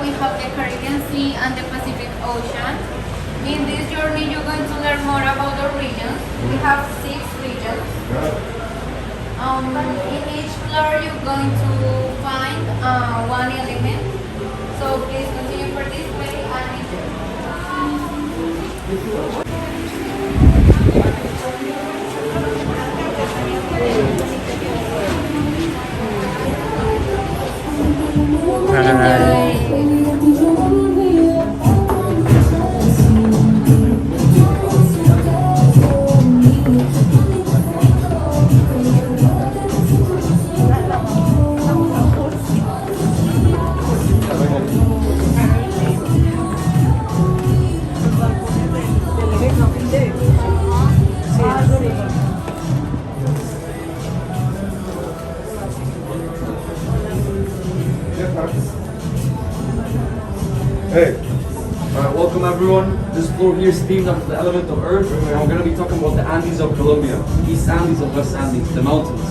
We have the Caribbean Sea and the Pacific Ocean. In this journey, you're going to learn more about the regions. We have 6 regions. In each floor, you're going to find one element. So please continue for this way and Hey. Alright, welcome everyone. This floor here is themed after the element of Earth, and we're going to be talking about the Andes of Colombia, East Andes and West Andes, the mountains.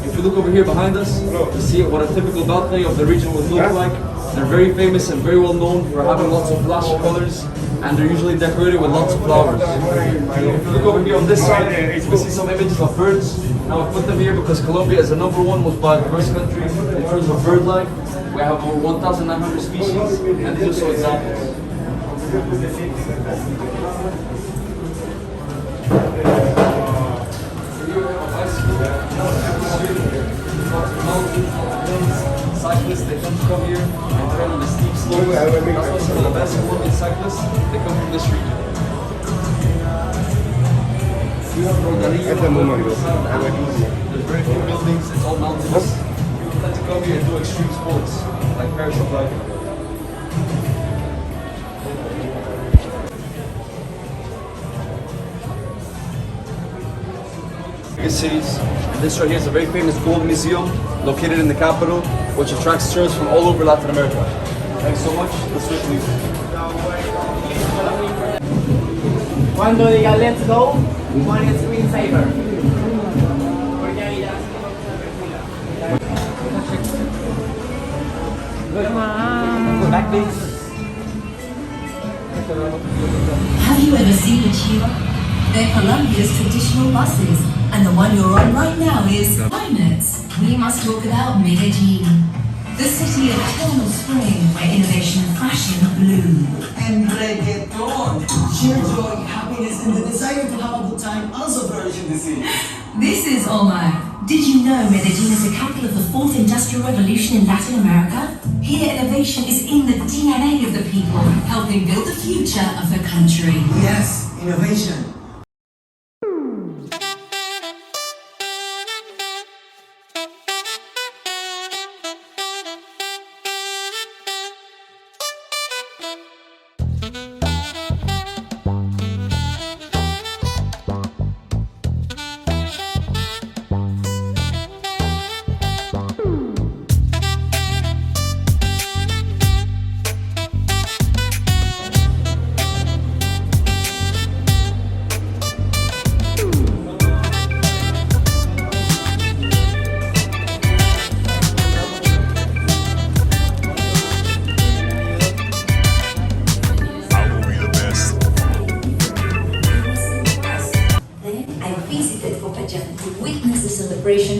If you look over here behind us, you see what a typical balcony of the region would look like. They're very famous and very well known for having lots of flashy colors, and they're usually decorated with lots of flowers. If you look over here on this side, you can see some images of birds. Now I put them here because Colombia is the #1 most biodiverse country in terms of bird life. We have over 1,900 species, and these are some examples. Cyclists, they tend to come here and train on the steep slopes. That's also for the best Colombian cyclists, they come from this region. We have Rodalia, there's very few buildings, it's all mountainous. People tend to come here and do extreme sports, like paragliding. Cities. This right here is a very famous gold museum located in the capital, which attracts tourists from all over Latin America. Thanks so much. Let's switch leaves. Cuando diga let's go, pon el screensaver. Back please. Have you ever seen a Chiva? They're Colombia's traditional buses, and the one you're on right now is climates. We must talk about Medellin, the city of eternal spring where innovation and fashion bloom. And reggaeton, sheer joy, happiness, and the desire to have a good time also flourish in the city. This is Omar. Did you know Medellin is the capital of the 4th Industrial Revolution in Latin America? Here, innovation is in the DNA of the people, helping build the future of the country. Yes, innovation.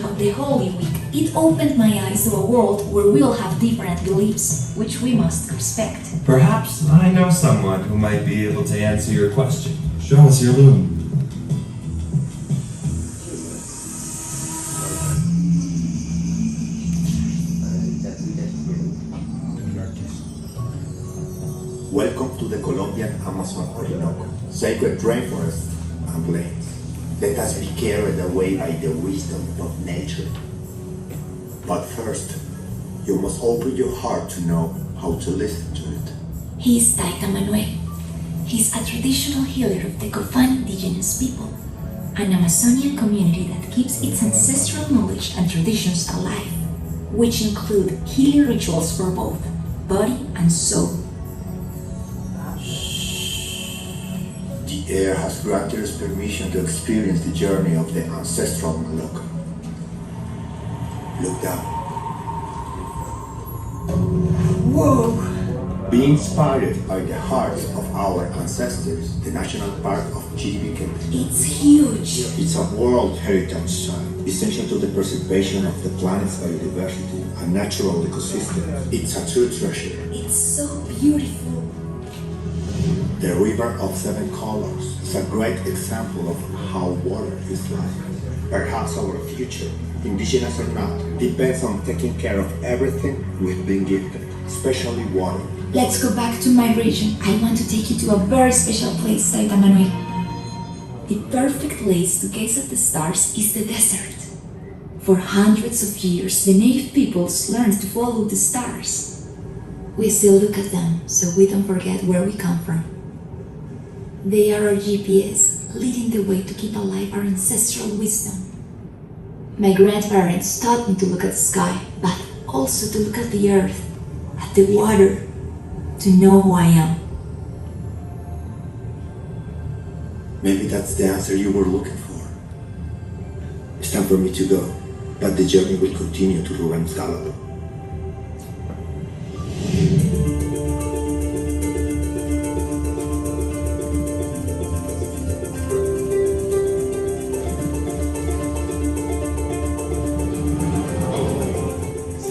Of the Holy Week. It opened my eyes to a world where we'll have different beliefs, which we must respect. Perhaps I know someone who might be able to answer your question. Show us your loom. Welcome to the Colombian Amazon Orinoco, sacred rainforest, and plains. Let us be carried away by the wisdom of nature. But first, you must open your heart to know how to listen to it. He is Taita Manuel. He's a traditional healer of the Cofan indigenous people, an Amazonian community that keeps its ancestral knowledge and traditions alive, which include healing rituals for both body and soul. The air has granted us permission to experience the journey of the ancestral Malok. Look down. Whoa! Be inspired by the hearts of our ancestors, the National Park of Chiribiquete. It's huge. It's a World Heritage Site, essential to the preservation of the planet's biodiversity and natural ecosystem. It's a true treasure. It's so beautiful. The River of Seven Colors is a great example of how water is life. Perhaps our future, indigenous or not, depends on taking care of everything we've been gifted, especially water. Let's go back to my region. I want to take you to a very special place, Taita Manuel. The perfect place to gaze at the stars is the desert. For hundreds of years, the native peoples learned to follow the stars. We still look at them so we don't forget where we come from. They are our GPS, leading the way to keep alive our ancestral wisdom. My grandparents taught me to look at the sky, but also to look at the earth, at the water, to know who I am. Maybe that's the answer you were looking for. It's time for me to go, but the journey will continue to Ruben's Gallop.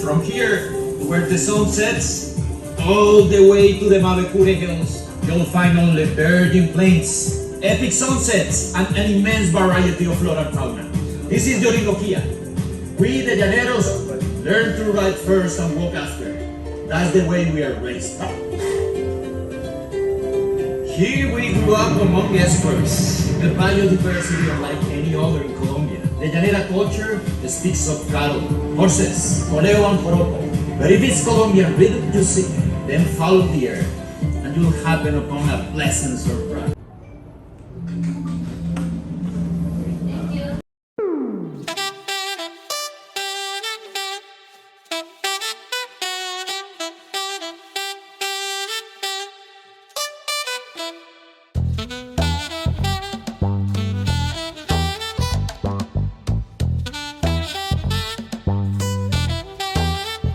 From here, where the sun sets, all the way to the Mavecure Hills, you'll find only virgin plains, epic sunsets, and an immense variety of flora and fauna. This is the Orinoquia. We, the Llaneros, learn to ride first and walk after. That's the way we are raised up. Here we grew up among experts. The biodiversity unlike any other in Colombia. The Llanera culture speaks of cattle, horses, coleo and joropo. But if it's Colombian rhythm you seek, then follow the earth, and you'll happen upon a pleasant surprise. Thank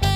you.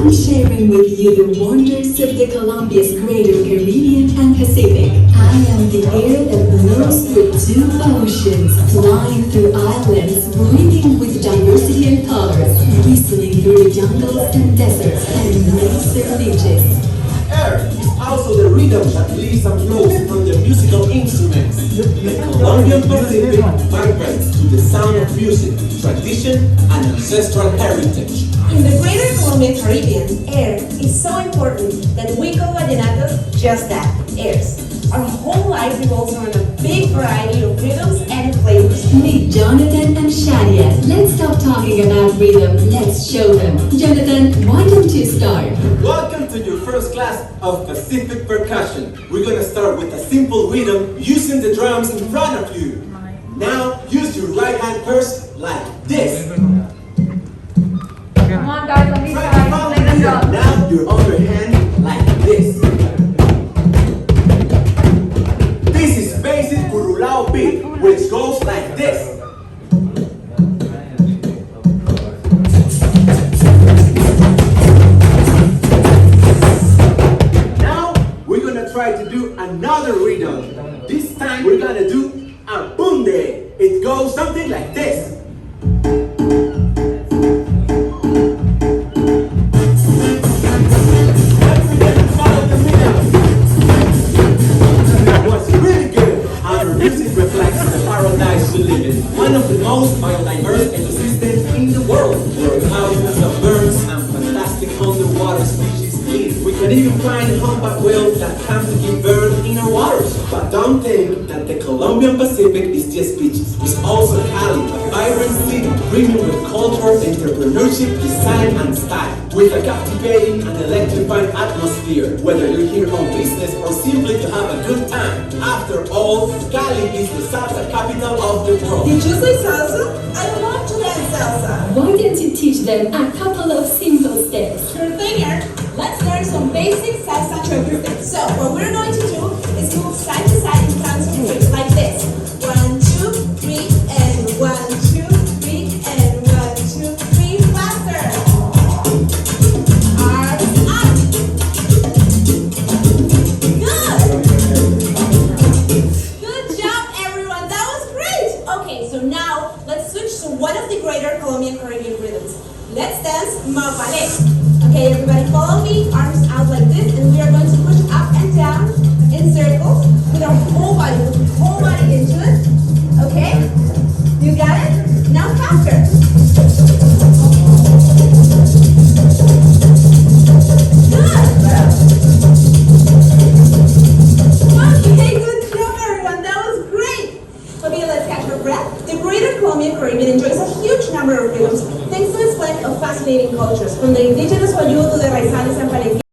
I'm sharing with you the wonders of the Colombia's greater Caribbean and Pacific. I am the air that blows through two oceans, flying through islands, breathing with diversity and colors, whistling through the jungles and deserts and laser beaches. Air is also the rhythm that leaves and flows from the musical instruments. The Colombian Pacific vibrates to the sound of music, tradition, and ancestral heritage. In the greater Colombian Caribbean, air is so important that we call vallenatos just that, airs. Our whole life revolves around a big variety of rhythms and flavors. Meet Jonathan and Shadia. Let's stop talking about rhythm. Let's show them. Jonathan, why don't you start? Welcome to your first class of Pacific percussion. We're gonna start with a simple rhythm using the drums in front of you. Now, use your right hand first like this. Come on guys, on this side, play the drum. Now, your other hand like this. This is basic Curulao beat, which goes like this. Tunde. It goes something like this. Follow the rhythm. What's really good, our music reflects the paradise we live in. One of the most biodiverse ecosystems in the world, where thousands of birds and fantastic underwater species live. We can even find humpback whales that come to give birth in our waters. But don't think that the Colombian Pacific is just beaches. It's also Cali, a vibrant city brimming with culture, entrepreneurship, design, and style. With a captivating and electrifying atmosphere, whether you're here on business or simply to have a good time. After all, Cali is the salsa capital of the world. Did you say salsa? I love to dance salsa. Why don't you teach them a couple of simple steps? Sure thing, Eric. Let's learn some basic salsa choker steps. So what we're going to do is move side to side in counts of three, like this. 1, 2, 3, and 1, 2, 3, and 1, 2, 3. Faster. Arms up. Good job, everyone. That was great. Okay, so now let's switch to one of the greater Colombian Caribbean rhythms. Let's dance Mapale. Okay, everybody follow me, arms out like this, and we are going to push up and down in circles with our whole body into it. Okay? You got it? Now faster. Okay, good job everyone, that was great. Okay, let's catch our breath. The greater Colombian Caribbean enjoys a huge number of rhythms thanks to its blend of fascinating cultures, from the indigenous Wayuu to the Raizales and Palenque.